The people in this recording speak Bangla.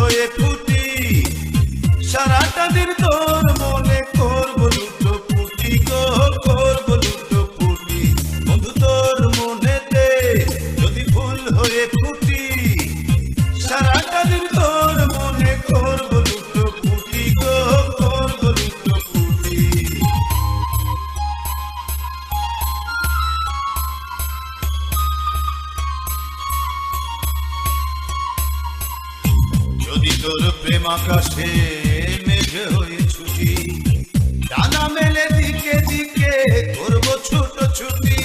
হয়ে ফুটি, সারাটা দিন তোর মনে করবো লুটো পুটি গো, করবো লুটো পুটি। বন্ধু তোর মনেতে যদি ভুল হয়ে ফুটি, সারাটা দিন তোর মনে করবো লুটো পুটি গো, করবো লুটো পুটি। যদি তোর প্রেম আকাশে মেঘ হয়ে ছুটি, ডানা মেলে দিকে দিকে করবো ছোট ছুটি।